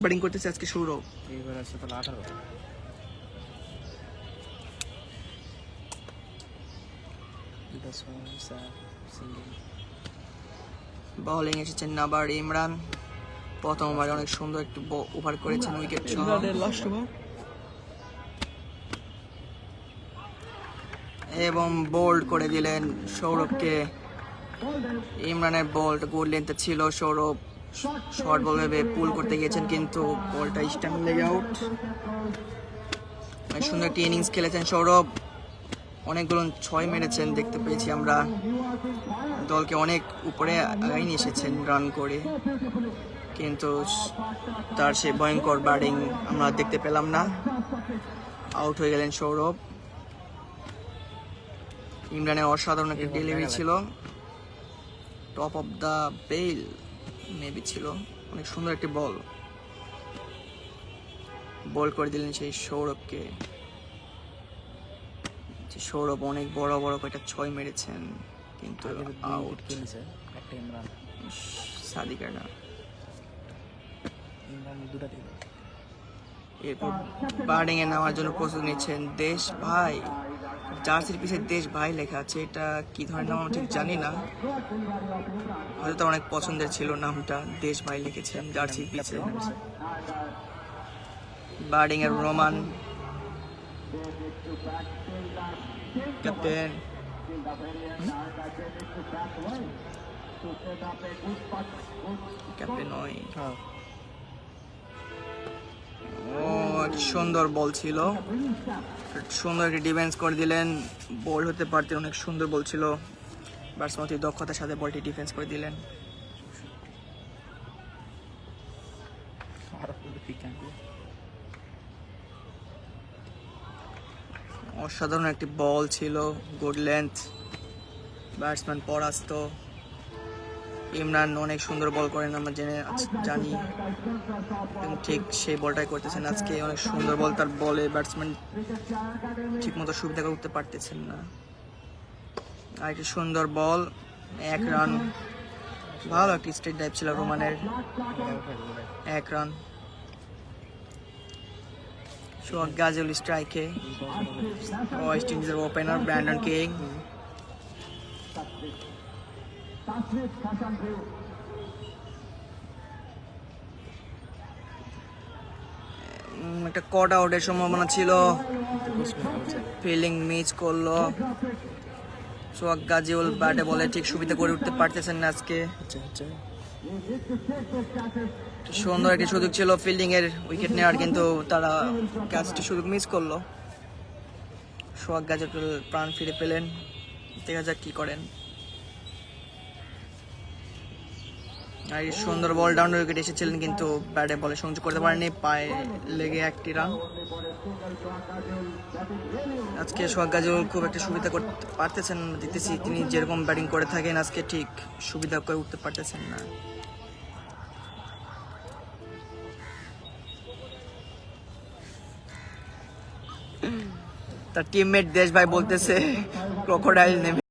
Batting করতেছে আজকে সৌরভ। এইবার আছে তাহলে 18। বোলিং এসেছেন নাবার ইমরান। প্রথম ওভারে অনেক সুন্দর একটি ওভার করেছেন উইকেট সহ। এবং বোল্ড করে দিলেন সৌরভকে। ইমরানের বলটা গুড লেন্থে ছিল, সৌরভ শর্ট বল ভেবে পুল করতে গিয়েছেন কিন্তু বলটা স্ট্যাম্প লেগে আউট। অনেক সুন্দর একটি ইনিংস খেলেছেন সৌরভ, অনেকগুলো 6 মেরেছেন দেখতে পেয়েছি আমরা। দলকে অনেক উপরে আগাই নিয়ে এসেছেন রান করে, কিন্তু তার সেই ভয়ঙ্কর ব্যাটিং আমরা দেখতে পেলাম না। আউট হয়ে গেলেন সৌরভ। ইমরানের অসাধারণ একটা ডেলিভারি ছিল, top of the bail maybe ছিল, অনেক সুন্দর একটি বল করে দিলেন সেই সৌরভকে। সৌরভ অনেক বড় বড় কয়েকটা 6 মেরেছেন কিন্তু আউট। একটা ইমরান সাদিকানা দুটা দিল। এরপর ব্যাটিং এ নামার জন্য প্রস্তুতি নিচ্ছেন দেশ ভাই। জার্সির পিছে দেশ ভাই লেখা আছে, এটা কি ধরনের নাম ঠিক জানি না, হয়তো তার অনেক পছন্দের ছিল নামটা, দেশ ভাই লিখেছেন জার্সির পিছে। ব্যাটিং এর রোমান ক্যাপ্টেন, ক্যাপ্টেন নয়। ও একটা সুন্দর বল ছিল, সুন্দর একটি ডিফেন্স করে দিলেন। বল হতে পারতেন, অনেক সুন্দর বল ছিল, ব্যাটসম্যান অতি দক্ষতার সাথে বলটি ডিফেন্স করে দিলেন। অসাধারণ একটি বল ছিল, গুড লেন্থ, ব্যাটসম্যান পরাস্ত। ইমরান অনেক সুন্দর বল করেন আমরা জানি, ঠিক সেই বলটাই করতেছেন আজকে। অনেক সুন্দর বল, তার বলে ব্যাটসম্যান ঠিক মতো সুবিধা করতে পারতেছেন না। আর একটি সুন্দর বল, 1 রান। ভালো একটি স্ট্রেট ড্রাইভ ছিল রোমানের, 1 রান। সোহাগ গাজীউল স্ট্রাইকে, ওয়েস্ট ইন্ডিজের ওপেনার ব্র্যান্ডন কিং। একটা কট আউটের সম্ভাবনা ছিল, ফিল্ডিং মিস করলো। সোহাগ গাজীউল ব্যাটে বলে ঠিক সুবিধা করে উঠতে পারতেছেন না আজকে। সুন্দর একটি সুযোগ ছিল ফিল্ডিং এর উইকেট নেওয়ার, কিন্তু তারা ক্যাচটি সুযোগ মিস করলো। সোহাগ গাজীউল প্রাণ ফিরে পেলেন, দেখা যাক কি করেন। আর সুন্দর বল ডাউন উইকেট এসেছিলেন কিন্তু ব্যাটে বলে সংযোগ করতে পারেনি, পায়ে লেগে 1টি রান। আজকে সোহাগ গাজীউল খুব একটা সুবিধা করতে পারতেছেন না, দেখতেছি তিনি যেরকম ব্যাটিং করে থাকেন আজকে ঠিক সুবিধা করে উঠতে পারতেছেন না। তার টিমমেট দেশ ভাই বলতেছে ক্রোকোডাইল নেমে